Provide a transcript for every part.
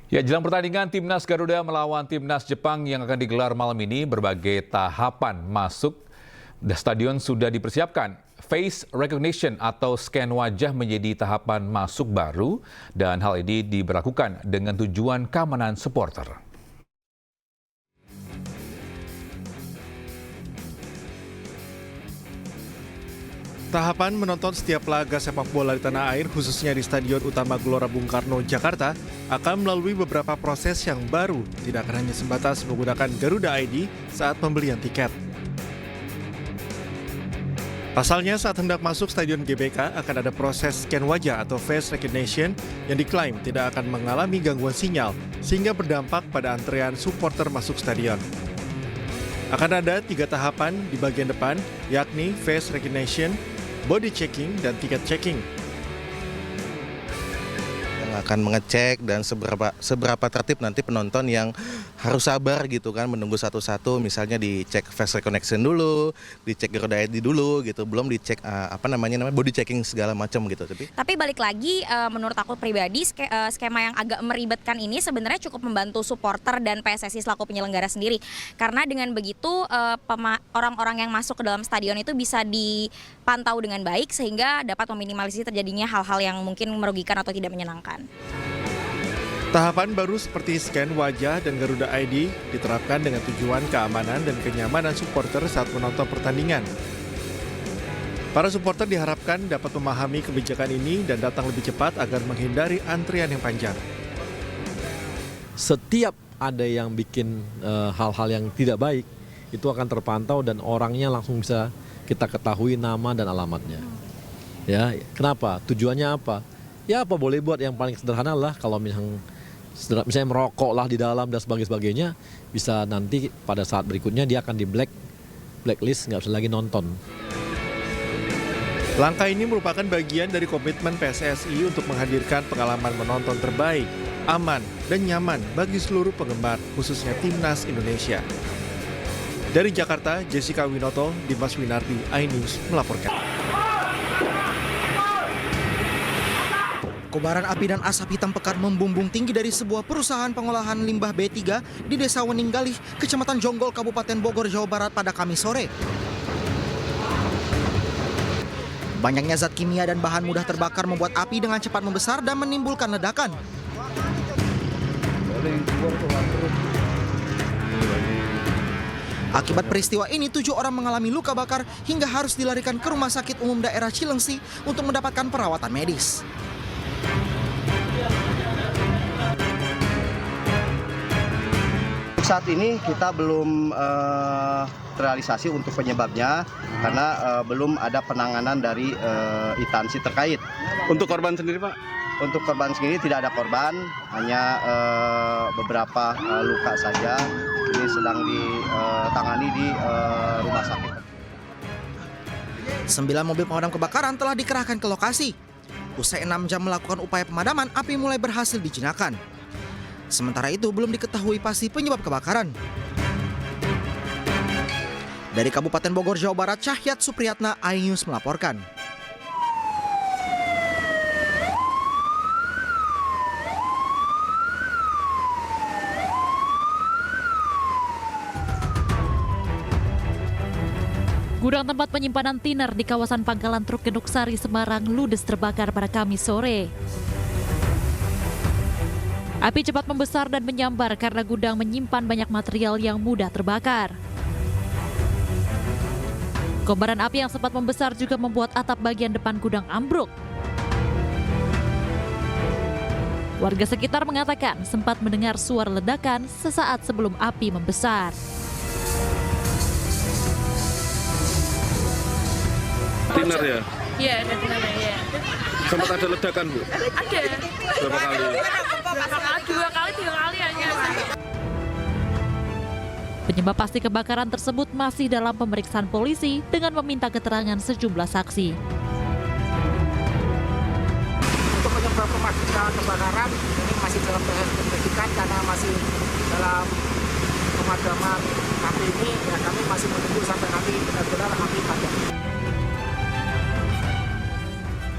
Ya, jelang pertandingan Timnas Garuda melawan Timnas Jepang yang akan digelar malam ini, berbagai tahapan masuk stadion sudah dipersiapkan. Face recognition atau scan wajah menjadi tahapan masuk baru dan hal ini diberlakukan dengan tujuan keamanan supporter. Tahapan menonton setiap laga sepak bola di tanah air, khususnya di Stadion Utama Gelora Bung Karno, Jakarta, akan melalui beberapa proses yang baru, tidak akan hanya sebatas menggunakan Garuda ID saat pembelian tiket. Pasalnya, saat hendak masuk Stadion GBK akan ada proses scan wajah atau face recognition yang diklaim tidak akan mengalami gangguan sinyal, sehingga berdampak pada antrean supporter masuk stadion. Akan ada 3 tahapan di bagian depan, yakni face recognition, body checking, dan tiket checking. Yang akan mengecek dan seberapa tertib nanti penonton yang harus sabar gitu kan, menunggu satu-satu, misalnya dicek face recognition dulu, dicek Garuda ID dulu gitu, belum dicek body checking segala macam gitu. Tapi balik lagi, menurut aku pribadi skema yang agak meribetkan ini sebenarnya cukup membantu supporter dan PSSI selaku penyelenggara sendiri. Karena dengan begitu orang-orang yang masuk ke dalam stadion itu bisa dipantau dengan baik sehingga dapat meminimalisir terjadinya hal-hal yang mungkin merugikan atau tidak menyenangkan. Tahapan baru seperti scan wajah dan Garuda ID diterapkan dengan tujuan keamanan dan kenyamanan supporter saat menonton pertandingan. Para supporter diharapkan dapat memahami kebijakan ini dan datang lebih cepat agar menghindari antrian yang panjang. Setiap ada yang bikin hal-hal yang tidak baik, itu akan terpantau dan orangnya langsung bisa kita ketahui nama dan alamatnya. Ya, kenapa? Tujuannya apa? Ya apa boleh buat yang paling sederhana lah, kalau misalnya merokok lah di dalam dan sebagainya, bisa nanti pada saat berikutnya dia akan di blacklist, nggak bisa lagi nonton. Langkah ini merupakan bagian dari komitmen PSSI untuk menghadirkan pengalaman menonton terbaik, aman, dan nyaman bagi seluruh penggemar, khususnya Timnas Indonesia. Dari Jakarta, Jessica Winoto, Dimas Winardi, iNews melaporkan. Kobaran api dan asap hitam pekat membumbung tinggi dari sebuah perusahaan pengolahan limbah B3 di Desa Weninggalih, Kecamatan Jonggol, Kabupaten Bogor, Jawa Barat pada Kamis sore. Banyaknya zat kimia dan bahan mudah terbakar membuat api dengan cepat membesar dan menimbulkan ledakan. Akibat peristiwa ini, 7 orang mengalami luka bakar hingga harus dilarikan ke Rumah Sakit Umum Daerah Cilengsi untuk mendapatkan perawatan medis. Saat ini kita belum terrealisasi untuk penyebabnya karena belum ada penanganan dari instansi terkait. Untuk korban sendiri, Pak? Untuk korban sendiri tidak ada korban, hanya beberapa luka saja. Ini sedang ditangani di rumah sakit. 9 mobil pemadam kebakaran telah dikerahkan ke lokasi. Usai 6 jam melakukan upaya pemadaman, api mulai berhasil dijinakan. Sementara itu belum diketahui pasti penyebab kebakaran. Dari Kabupaten Bogor, Jawa Barat, Cahyat Supriyatna, iNews melaporkan. Gudang tempat penyimpanan tiner di kawasan Pangkalan Truk Genuk Sari, Semarang, ludes terbakar pada Kamis sore. Api cepat membesar dan menyambar karena gudang menyimpan banyak material yang mudah terbakar. Kobaran api yang sempat membesar juga membuat atap bagian depan gudang ambruk. Warga sekitar mengatakan sempat mendengar suara ledakan sesaat sebelum api membesar. Tiner ya? Iya, ada tinernya, ya. Sempat ada ledakan, Bu? Ada. Berapa kali? Dua kali, 3 kali hanya. Penyebab pasti kebakaran tersebut masih dalam pemeriksaan polisi dengan meminta keterangan sejumlah saksi. Untuk penyebab kebakaran ini masih dalam proses penyelidikan karena masih dalam pemadaman api ini, ya kami masih menunggu sampai nanti benar-benar api padam.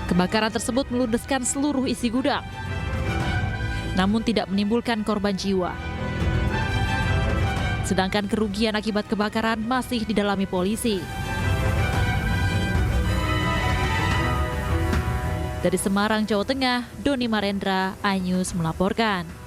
Kebakaran tersebut meludeskan seluruh isi gudang. namun tidak menimbulkan korban jiwa. Sedangkan kerugian akibat kebakaran masih didalami polisi. Dari Semarang, Jawa Tengah, Doni Marendra, iNews melaporkan.